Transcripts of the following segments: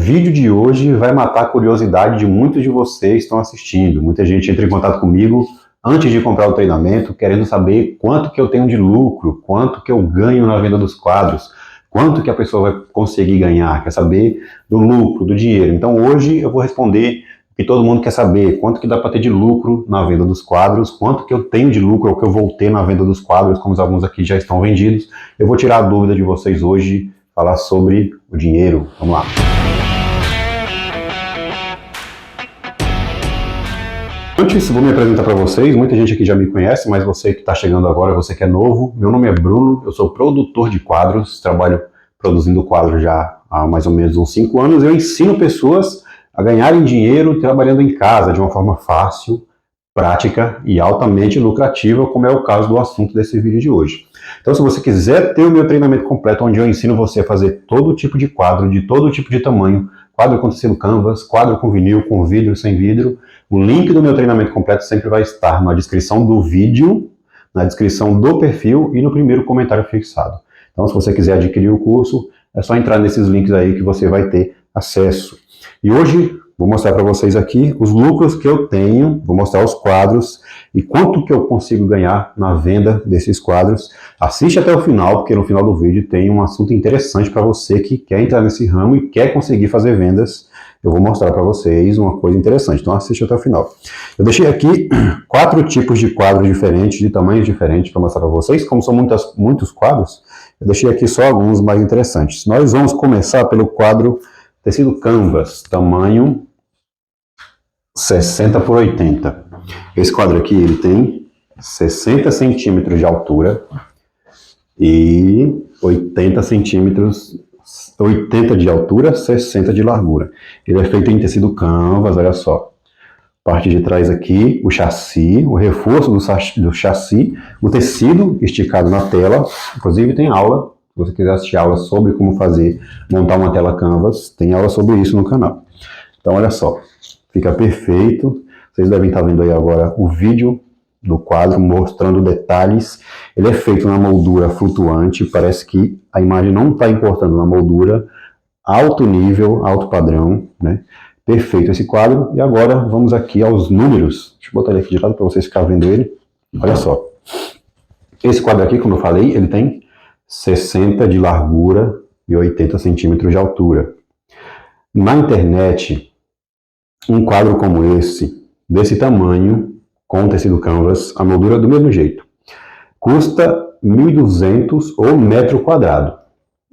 O vídeo de hoje vai matar a curiosidade de muitos de vocês que estão assistindo. Muita gente entra em contato comigo antes de comprar o treinamento, querendo saber quanto que eu tenho de lucro, quanto que eu ganho na venda dos quadros, quanto que a pessoa vai conseguir ganhar, quer saber do lucro, do dinheiro. Então hoje eu vou responder o que todo mundo quer saber, quanto que dá para ter de lucro na venda dos quadros, quanto que eu tenho de lucro ou que eu vou ter na venda dos quadros, como alguns aqui já estão vendidos. Eu vou tirar a dúvida de vocês hoje, falar sobre o dinheiro. Vamos lá. Antes, vou me apresentar para vocês. Muita gente aqui já me conhece, mas você que está chegando agora, você que é novo, meu nome é Bruno, eu sou produtor de quadros, trabalho produzindo quadros já há mais ou menos uns 5 anos. Eu ensino pessoas a ganharem dinheiro trabalhando em casa de uma forma fácil, prática e altamente lucrativa, como é o caso do assunto desse vídeo de hoje. Então, se você quiser ter o meu treinamento completo, onde eu ensino você a fazer todo tipo de quadro, de todo tipo de tamanho, quadro com tecido canvas, quadro com vinil, com vidro, sem vidro, o link do meu treinamento completo sempre vai estar na descrição do vídeo, na descrição do perfil e no primeiro comentário fixado. Então, se você quiser adquirir o curso, é só entrar nesses links aí que você vai ter acesso. E hoje vou mostrar para vocês aqui os lucros que eu tenho, vou mostrar os quadros e quanto que eu consigo ganhar na venda desses quadros. Assiste até o final, porque no final do vídeo tem um assunto interessante para você que quer entrar nesse ramo e quer conseguir fazer vendas. Eu vou mostrar para vocês uma coisa interessante, então assiste até o final. Eu deixei aqui 4 tipos de quadros diferentes, de tamanhos diferentes, para mostrar para vocês. Como são muitos quadros, eu deixei aqui só alguns mais interessantes. Nós vamos começar pelo quadro tecido canvas, tamanho 60 por 80. Esse quadro aqui ele tem 60 centímetros de altura e 80 centímetros, 80 de altura, 60 de largura. Ele é feito em tecido canvas, olha só. Parte de trás aqui, o chassi, o reforço do chassi, o tecido esticado na tela. Inclusive tem aula, se você quiser assistir aula sobre como montar uma tela canvas, tem aula sobre isso no canal. Então olha só, fica perfeito. Vocês devem estar vendo aí agora o vídeo do quadro mostrando detalhes. Ele é feito na moldura flutuante, parece que a imagem não está importando na moldura, alto nível, alto padrão, né? Perfeito esse quadro. E agora vamos aqui aos números. Deixa eu botar ele aqui de lado para vocês ficarem vendo ele. Olha só. Esse quadro aqui, como eu falei, ele tem 60 de largura e 80 centímetros de altura. Na internet, um quadro como esse, desse tamanho, com tecido canvas, a moldura do mesmo jeito, custa 1.200 ou metro quadrado.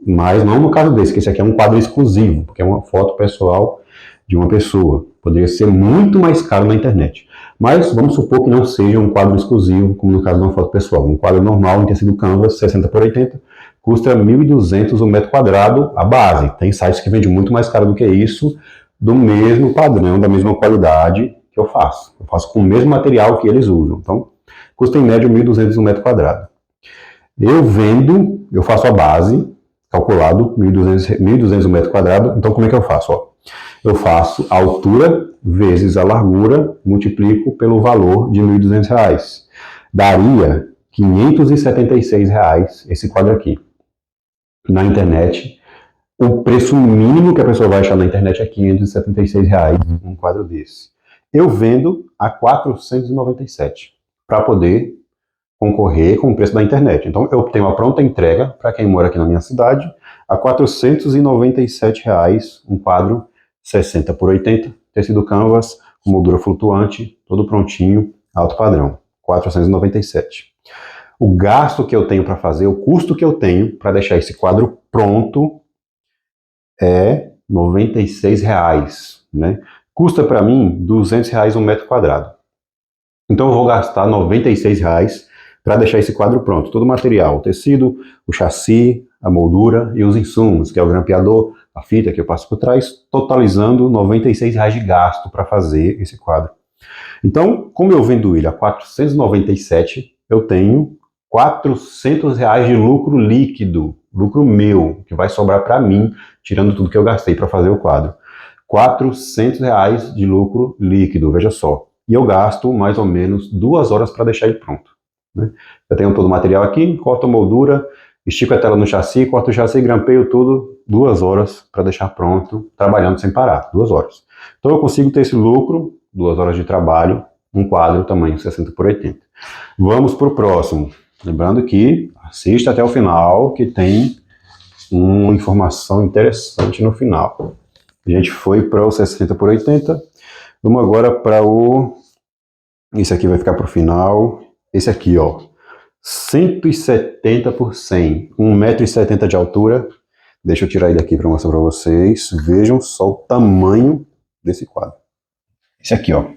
Mas não no caso desse, que esse aqui é um quadro exclusivo, porque é uma foto pessoal de uma pessoa. Poderia ser muito mais caro na internet. Mas vamos supor que não seja um quadro exclusivo, como no caso de uma foto pessoal. Um quadro normal em tecido canvas, 60 por 80, custa 1.200 o metro quadrado a base. Tem sites que vendem muito mais caro do que isso, do mesmo padrão, da mesma qualidade que eu faço. Eu faço com o mesmo material que eles usam. Então, custa em média 1.200 o metro quadrado. Eu faço a base, calculado, 1.200 o metro quadrado. Então, como é que eu faço? Ó, eu faço a altura vezes a largura, multiplico pelo valor de R$ 1.200. Daria R$ 576 esse quadro aqui. Na internet, o preço mínimo que a pessoa vai achar na internet é R$ 576 um quadro desse. Eu vendo a 497 para poder concorrer com o preço da internet. Então eu tenho a pronta entrega para quem mora aqui na minha cidade a R$ 497 um quadro 60 por 80, tecido canvas, com moldura flutuante, todo prontinho, alto padrão, 497. O gasto que eu tenho para fazer, o custo que eu tenho para deixar esse quadro pronto é R$ 96, né? Custa para mim R$ 200 um metro quadrado. Então eu vou gastar R$ 96 para deixar esse quadro pronto. Todo o material, o tecido, o chassi, a moldura e os insumos, que é o grampeador, a fita que eu passo por trás, totalizando R$ 96 de gasto para fazer esse quadro. Então, como eu vendo ele a 497, eu tenho R$ 400 de lucro líquido, lucro meu, que vai sobrar para mim, tirando tudo que eu gastei para fazer o quadro. R$ 400 de lucro líquido, veja só. E eu gasto mais ou menos 2 horas para deixar ele pronto, né? Eu tenho todo o material aqui, corto a moldura, estico a tela no chassi, corto o chassi, grampeio tudo, 2 horas para deixar pronto, trabalhando sem parar, 2 horas. Então eu consigo ter esse lucro, 2 horas de trabalho, um quadro tamanho 60 por 80. Vamos para o próximo. Lembrando que assista até o final, que tem uma informação interessante no final. A gente foi para o 60 por 80. Vamos agora para o... Esse aqui vai ficar para o final. Esse aqui, ó. 170 por 100. 1,70 m de altura. Deixa eu tirar ele aqui para mostrar para vocês. Vejam só o tamanho desse quadro. Esse aqui, ó.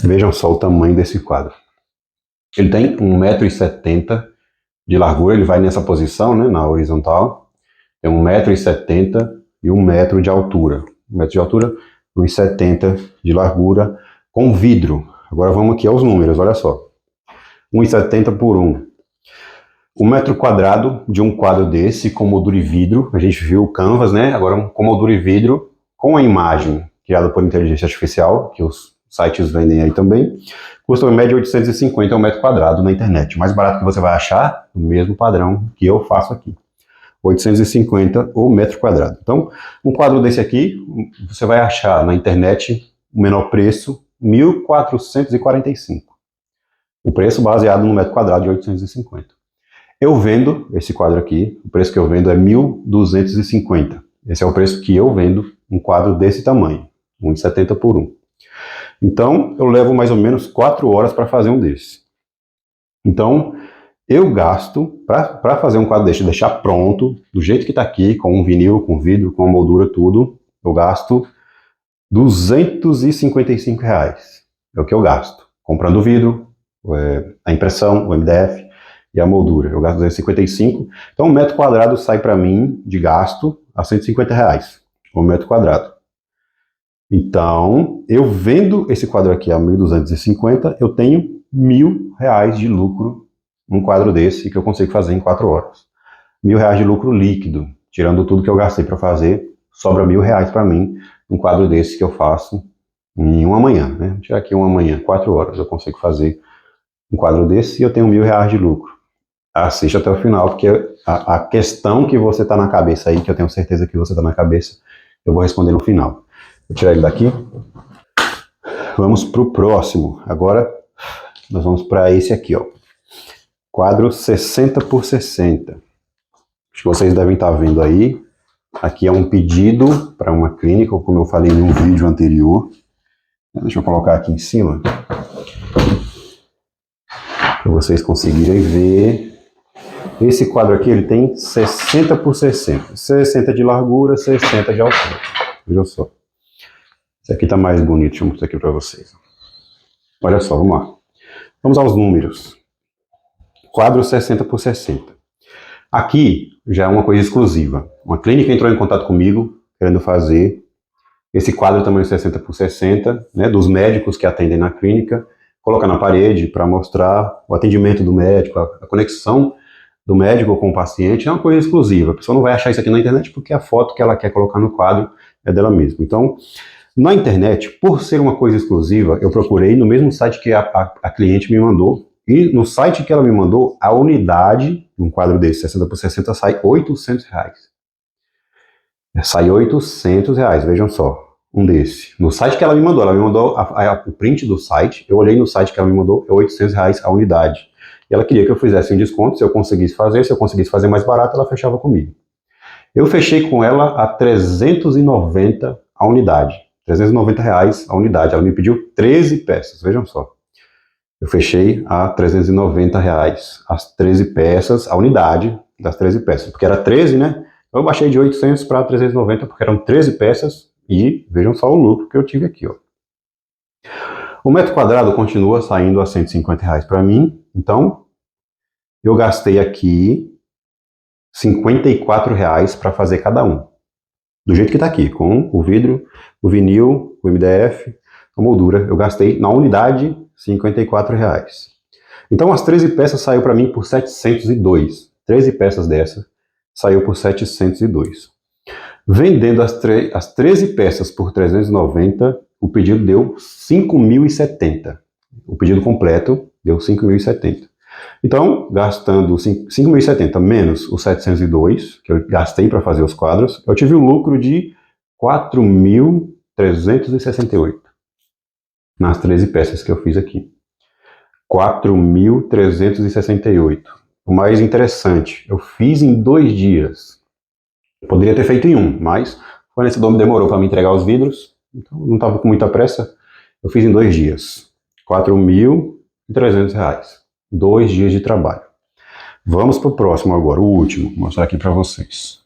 Vejam só o tamanho desse quadro. Ele tem 1,70 m de largura, ele vai nessa posição, né, na horizontal. Tem 1,70 m e 1 metro de altura. 1 metro de altura, 1,70 m de largura, com vidro. Agora vamos aqui aos números, olha só. 1,70 por 1. 1 metro quadrado de um quadro desse com moldura e vidro. A gente viu o canvas, né? Agora com moldura e vidro, com a imagem criada por inteligência artificial, que os sites vendem aí também, custa em média 850 um metro quadrado na internet. O mais barato que você vai achar, o mesmo padrão que eu faço aqui. 850 o metro quadrado. Então, um quadro desse aqui, você vai achar na internet o menor preço, 1.445. O preço baseado no metro quadrado de 850. Eu vendo esse quadro aqui, o preço que eu vendo é 1.250. Esse é o preço que eu vendo um quadro desse tamanho, 1,70 por 1. Então, eu levo mais ou menos 4 horas para fazer um desse. Então, eu gasto, para fazer um quadro desse, deixar pronto, do jeito que está aqui, com um vinil, com vidro, com a moldura, tudo, eu gasto R$255. É o que eu gasto. Comprando o vidro, a impressão, o MDF e a moldura. Eu gasto 255. Então, um metro quadrado sai para mim de gasto a R$150. Um metro quadrado. Então, eu vendo esse quadro aqui a 1.250, eu tenho R$1.000 de lucro num quadro desse que eu consigo fazer em 4 horas. R$1.000 de lucro líquido, tirando tudo que eu gastei para fazer, sobra R$1.000 para mim num quadro desse que eu faço em uma manhã, né? Vou tirar aqui uma manhã, 4 horas, eu consigo fazer um quadro desse e eu tenho R$1.000 de lucro. Assiste até o final, porque a questão que você está na cabeça aí, que eu tenho certeza que você está na cabeça, eu vou responder no final. Vou tirar ele daqui. Vamos para o próximo. Agora nós vamos para esse aqui, ó. Quadro 60 por 60. Acho que vocês devem estar vendo aí. Aqui é um pedido para uma clínica, como eu falei em um vídeo anterior. Deixa eu colocar aqui em cima, para vocês conseguirem ver. Esse quadro aqui ele tem 60 por 60. 60 de largura, 60 de altura. Vejam só. Esse aqui está mais bonito, deixa eu mostrar aqui para vocês. Olha só, vamos lá. Vamos aos números. Quadro 60 por 60. Aqui já é uma coisa exclusiva. Uma clínica entrou em contato comigo, querendo fazer esse quadro tamanho 60 por 60, né, dos médicos que atendem na clínica, colocar na parede para mostrar o atendimento do médico, a conexão do médico com o paciente. É uma coisa exclusiva. A pessoa não vai achar isso aqui na internet porque a foto que ela quer colocar no quadro é dela mesma. Então, na internet, por ser uma coisa exclusiva, eu procurei no mesmo site que a cliente me mandou. E no site que ela me mandou, a unidade, um quadro desse, 60 por 60, sai R$800. Sai R$800, vejam só, um desse. No site que ela me mandou o print do site, eu olhei no site que ela me mandou, é R$800 a unidade. E ela queria que eu fizesse um desconto, se eu conseguisse fazer mais barato, ela fechava comigo. Eu fechei com ela a 390 a unidade. R$390 a unidade. Ela me pediu 13 peças, vejam só. Eu fechei a R$390 as 13 peças, a unidade das 13 peças. Porque era 13, né? Eu baixei de 800 para 390 porque eram 13 peças e vejam só o lucro que eu tive aqui, ó. O metro quadrado continua saindo a R$150 para mim. Então, eu gastei aqui R$54 para fazer cada um. Do jeito que está aqui, com o vidro, o vinil, o MDF, a moldura. Eu gastei na unidade R$54. Então as 13 peças saiu para mim por 702. 13 peças dessa, saiu por 702. Vendendo as 13 peças por 390, o pedido deu 5.070. O pedido completo deu 5.070. Então, gastando 5.070 menos os 702, que eu gastei para fazer os quadros, eu tive um lucro de 4.368 nas 13 peças que eu fiz aqui. 4.368. O mais interessante, eu fiz em 2 dias. Poderia ter feito em um, mas o fornecedor demorou para me entregar os vidros, então não estava com muita pressa. Eu fiz em 2 dias. R$4.300. 2 dias de trabalho. Vamos para o próximo agora, o último. Vou mostrar aqui para vocês.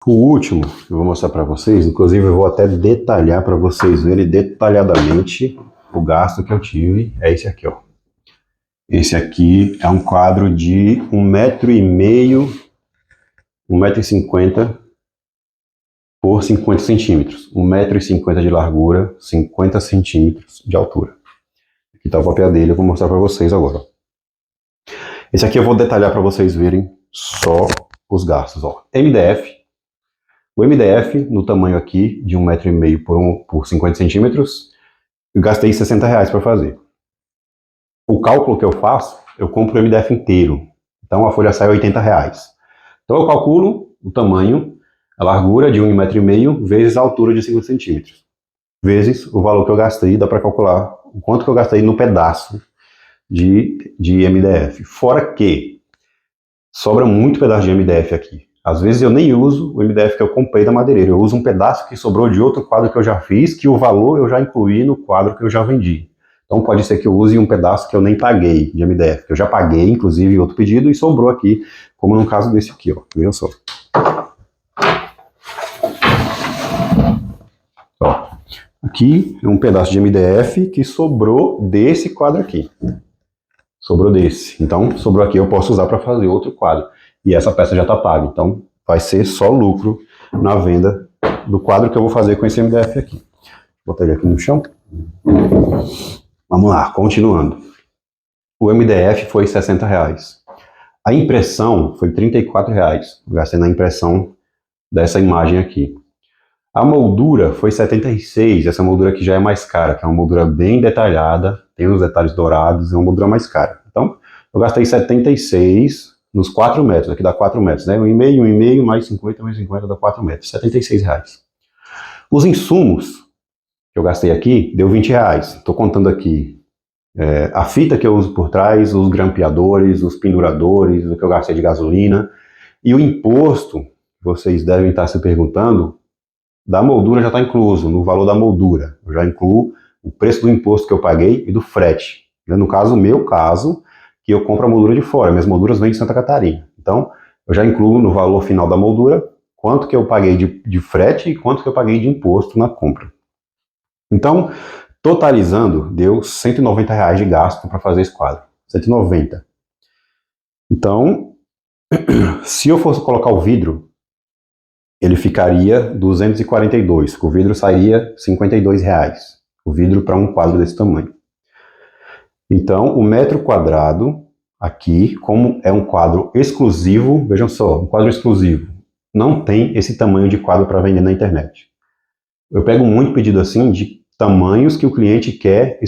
O último que eu vou mostrar para vocês, inclusive eu vou até detalhar para vocês verem detalhadamente o gasto que eu tive, é esse aqui, ó. Esse aqui é um quadro de 1,5 m, 1,50 m por 50 centímetros. 1,50 m de largura, 50 centímetros de altura. Aqui está o papel dele, eu vou mostrar para vocês agora. Esse aqui eu vou detalhar para vocês verem só os gastos. Ó. MDF. O MDF, no tamanho aqui, de 1,5 m por 50 centímetros, eu gastei R$60 para fazer. O cálculo que eu faço, eu compro o MDF inteiro. Então a folha sai R$80. Então eu calculo o tamanho, a largura de 1,5 m vezes a altura de 50 centímetros. Vezes o valor que eu gastei, dá para calcular o quanto que eu gastei no pedaço de MDF. Fora que sobra muito pedaço de MDF aqui. Às vezes eu nem uso o MDF que eu comprei da madeireira. Eu uso um pedaço que sobrou de outro quadro que eu já fiz, que o valor eu já incluí no quadro que eu já vendi. Então pode ser que eu use um pedaço que eu nem paguei de MDF, que eu já paguei, inclusive, em outro pedido, e sobrou aqui, como no caso desse aqui, ó. Viu só? Ó. Aqui é um pedaço de MDF que sobrou desse quadro aqui. Sobrou desse. Então, sobrou aqui, eu posso usar para fazer outro quadro. E essa peça já está paga. Então, vai ser só lucro na venda do quadro que eu vou fazer com esse MDF aqui. Vou botar ele aqui no chão. Vamos lá, continuando. O MDF foi R$60. A impressão foi R$34. Eu gastei na impressão dessa imagem aqui. A moldura foi R$76. Essa moldura aqui já é mais cara, que é uma moldura bem detalhada, tem os detalhes dourados, é uma moldura mais cara. Então, eu gastei R$76 nos 4 metros, aqui dá 4 metros, né? 1,5 mais 50 mais 50 dá 4 metros, R$76. Os insumos que eu gastei aqui deu R$20. Estou contando aqui a fita que eu uso por trás, os grampeadores, os penduradores, o que eu gastei de gasolina. E o imposto, vocês devem estar se perguntando, da moldura já está incluso, no valor da moldura. Eu já incluo o preço do imposto que eu paguei e do frete. No caso, o meu caso, que eu compro a moldura de fora, minhas molduras vêm de Santa Catarina. Então, eu já incluo no valor final da moldura quanto que eu paguei de frete e quanto que eu paguei de imposto na compra. Então, totalizando, deu R$190 de gasto para fazer esse quadro. 190. Então, se eu fosse colocar o vidro, ele ficaria 242. O vidro sairia R$52. O vidro para um quadro desse tamanho. Então, o metro quadrado aqui, como é um quadro exclusivo, vejam só, um quadro exclusivo, não tem esse tamanho de quadro para vender na internet. Eu pego muito pedido assim de tamanhos que o cliente quer,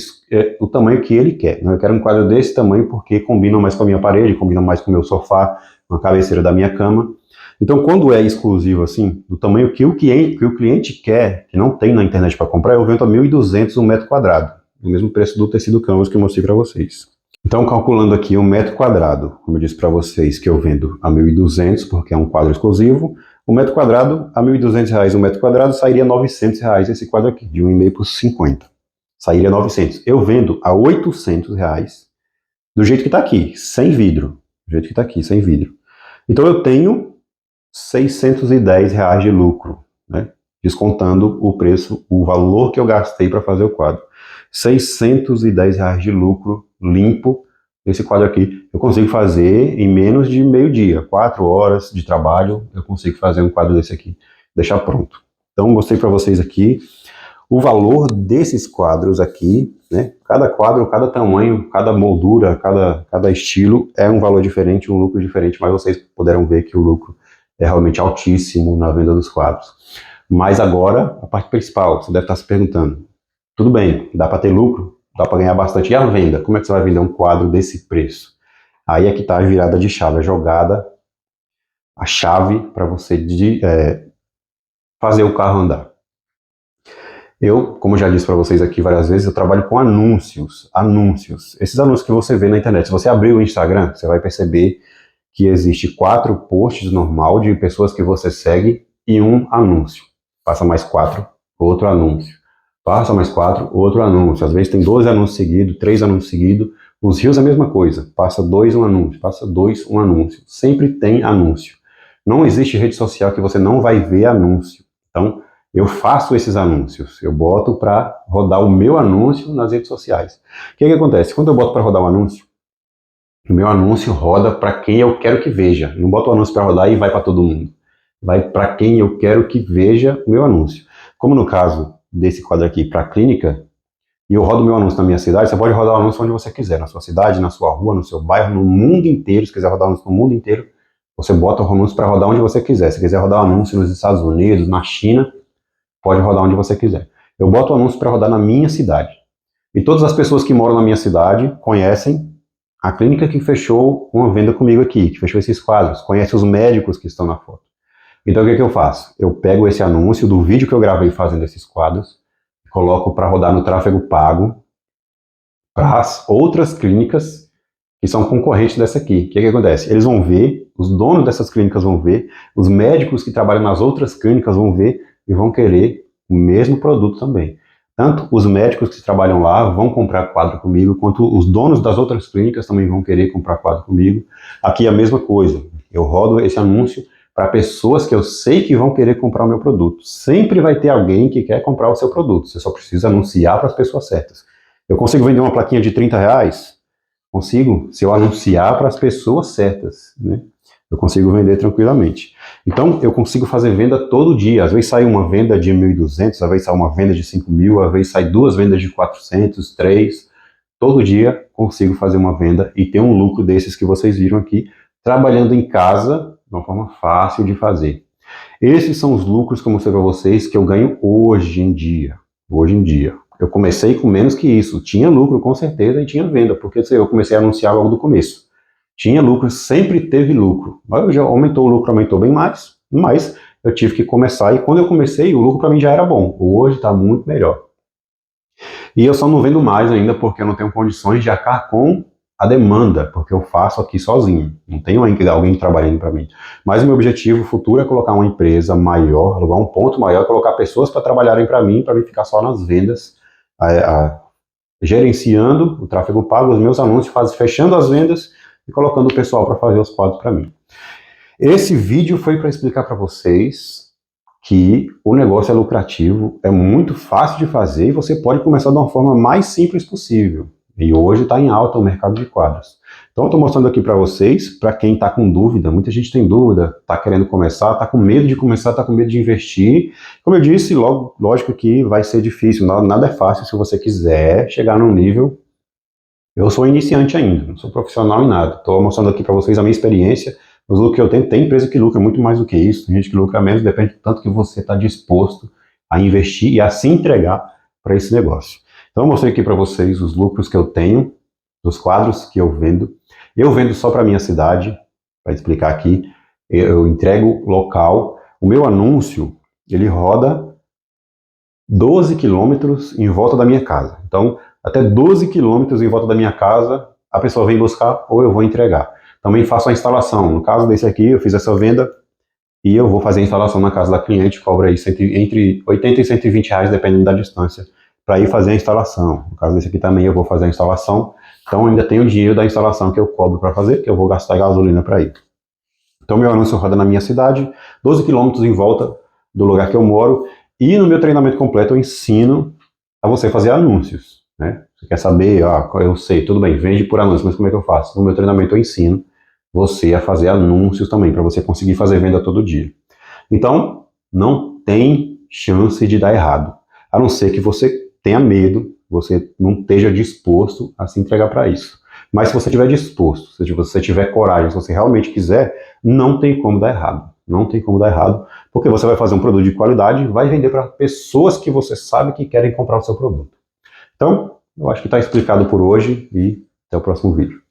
o tamanho que ele quer. Eu quero um quadro desse tamanho porque combina mais com a minha parede, combina mais com o meu sofá, com a cabeceira da minha cama. Então, quando é exclusivo assim, do tamanho que o cliente quer, que não tem na internet para comprar, eu vendo a 1.200 um metro quadrado, o mesmo preço do tecido canvas que eu mostrei para vocês. Então, calculando aqui um metro quadrado, como eu disse para vocês, que eu vendo a 1.200 porque é um quadro exclusivo, o metro quadrado, a R$1.200 um metro quadrado, sairia R$900 esse quadro aqui, de 1,5 por 50. Sairia 900. Eu vendo a R$800 do jeito que está aqui, sem vidro. Do jeito que está aqui, sem vidro. Então eu tenho R$610 de lucro, né? Descontando o preço, o valor que eu gastei para fazer o quadro. R$610 de lucro limpo. Esse quadro aqui eu consigo fazer em menos de meio-dia, 4 horas de trabalho, eu consigo fazer um quadro desse aqui, deixar pronto. Então, mostrei para vocês aqui O valor desses quadros aqui, né? Cada quadro, cada tamanho, cada moldura, cada estilo é um valor diferente, um lucro diferente, mas vocês puderam ver que o lucro é realmente altíssimo na venda dos quadros. Mas agora, a parte principal, você deve estar se perguntando, tudo bem, dá para ter lucro, dá para ganhar bastante, e a venda? Como é que você vai vender um quadro desse preço? Aí é que está a virada de chave, a jogada, a chave para você fazer o carro andar. Eu, como já disse para vocês aqui várias vezes, eu trabalho com anúncios. Esses anúncios que você vê na internet. Se você abrir o Instagram, você vai perceber que existe 4 posts normal de pessoas que você segue e um anúncio. Passa mais 4, outro anúncio. Passa mais 4, outro anúncio. Às vezes tem 12 anúncios seguidos, 3 anúncios seguidos. Os Reels é a mesma coisa. Passa 2, um anúncio. Passa 2, um anúncio. Sempre tem anúncio. Não existe rede social que você não vai ver anúncio. Então, eu faço esses anúncios, eu boto para rodar o meu anúncio nas redes sociais. O que acontece? Quando eu boto para rodar um anúncio, o meu anúncio roda para quem eu quero que veja. Não boto o anúncio para rodar e vai para todo mundo. Vai para quem eu quero que veja o meu anúncio. Como no caso desse quadro aqui para a clínica, e eu rodo o meu anúncio na minha cidade, você pode rodar o anúncio onde você quiser, na sua cidade, na sua rua, no seu bairro, no mundo inteiro. Se quiser rodar o anúncio no mundo inteiro, você bota o anúncio para rodar onde você quiser. Se quiser rodar o anúncio nos Estados Unidos, na China, pode rodar onde você quiser. Eu boto o anúncio para rodar na minha cidade. E todas as pessoas que moram na minha cidade conhecem a clínica que fechou uma venda comigo aqui, que fechou esses quadros, conhecem os médicos que estão na foto. Então o que eu faço? Eu pego esse anúncio do vídeo que eu gravei fazendo esses quadros, coloco para rodar no tráfego pago para as outras clínicas que são concorrentes dessa aqui. O que acontece? Eles vão ver, os donos dessas clínicas vão ver, os médicos que trabalham nas outras clínicas vão ver e vão querer o mesmo produto também. Tanto os médicos que trabalham lá vão comprar quadro comigo, quanto os donos das outras clínicas também vão querer comprar quadro comigo. Aqui é a mesma coisa. Eu rodo esse anúncio para pessoas que eu sei que vão querer comprar o meu produto. Sempre vai ter alguém que quer comprar o seu produto. Você só precisa anunciar para as pessoas certas. Eu consigo vender uma plaquinha de R$30? Consigo, se eu anunciar para as pessoas certas, né? Eu consigo vender tranquilamente. Então, eu consigo fazer venda todo dia. Às vezes sai uma venda de 1.200, às vezes sai uma venda de 5.000, às vezes sai 2 vendas de 400, 3. Todo dia consigo fazer uma venda e ter um lucro desses que vocês viram aqui, trabalhando em casa, de uma forma fácil de fazer. Esses são os lucros que eu mostrei para vocês que eu ganho hoje em dia. Hoje em dia. Eu comecei com menos que isso. Tinha lucro, com certeza, e tinha venda, porque eu comecei a anunciar logo do começo. Tinha lucro, sempre teve lucro. Mas já aumentou o lucro, aumentou bem mais, mas eu tive que começar, e quando eu comecei, o lucro para mim já era bom. Hoje está muito melhor. E eu só não vendo mais ainda porque eu não tenho condições de arcar com a demanda, porque eu faço aqui sozinho. Não tenho ainda alguém trabalhando para mim. Mas o meu objetivo futuro é colocar uma empresa maior, alugar um ponto maior, colocar pessoas para trabalharem para mim ficar só nas vendas, gerenciando o tráfego pago, os meus anúncios, fechando as vendas e colocando o pessoal para fazer os quadros para mim. Esse vídeo foi para explicar para vocês que o negócio é lucrativo, é muito fácil de fazer e você pode começar de uma forma mais simples possível. E hoje está em alta o mercado de quadros. Então eu estou mostrando aqui para vocês, para quem está com dúvida, muita gente tem dúvida, está querendo começar, está com medo de começar, está com medo de investir. Como eu disse, lógico que vai ser difícil, nada é fácil se você quiser chegar num nível. Eu sou iniciante ainda, não sou profissional em nada. Estou mostrando aqui para vocês a minha experiência, os lucros que eu tenho. Tem empresa que lucra muito mais do que isso, tem gente que lucra menos, depende do tanto que você está disposto a investir e a se entregar para esse negócio. Então eu mostrei aqui para vocês os lucros que eu tenho, dos quadros que eu vendo. Eu vendo só para minha cidade, para explicar aqui, eu entrego local. O meu anúncio, ele roda 12 quilômetros em volta da minha casa. Então, até 12 quilômetros em volta da minha casa, a pessoa vem buscar ou eu vou entregar. Também faço a instalação. No caso desse aqui, eu fiz essa venda e eu vou fazer a instalação na casa da cliente, cobra aí entre 80 e 120 reais, dependendo da distância, para ir fazer a instalação. No caso desse aqui também eu vou fazer a instalação, então ainda tenho o dinheiro da instalação que eu cobro para fazer, que eu vou gastar gasolina para ir. Então meu anúncio roda na minha cidade, 12 quilômetros em volta do lugar que eu moro, e no meu treinamento completo eu ensino a você fazer anúncios, né? Você quer saber, eu sei, tudo bem, vende por anúncio, mas como é que eu faço? No meu treinamento eu ensino você a fazer anúncios também, para você conseguir fazer venda todo dia. Então, não tem chance de dar errado. a não ser que você tenha medo, você não esteja disposto a se entregar para isso. Mas se você estiver disposto, se você tiver coragem, se você realmente quiser, não tem como dar errado. Não tem como dar errado, porque você vai fazer um produto de qualidade, vai vender para pessoas que você sabe que querem comprar o seu produto. Então, eu acho que está explicado por hoje e até o próximo vídeo.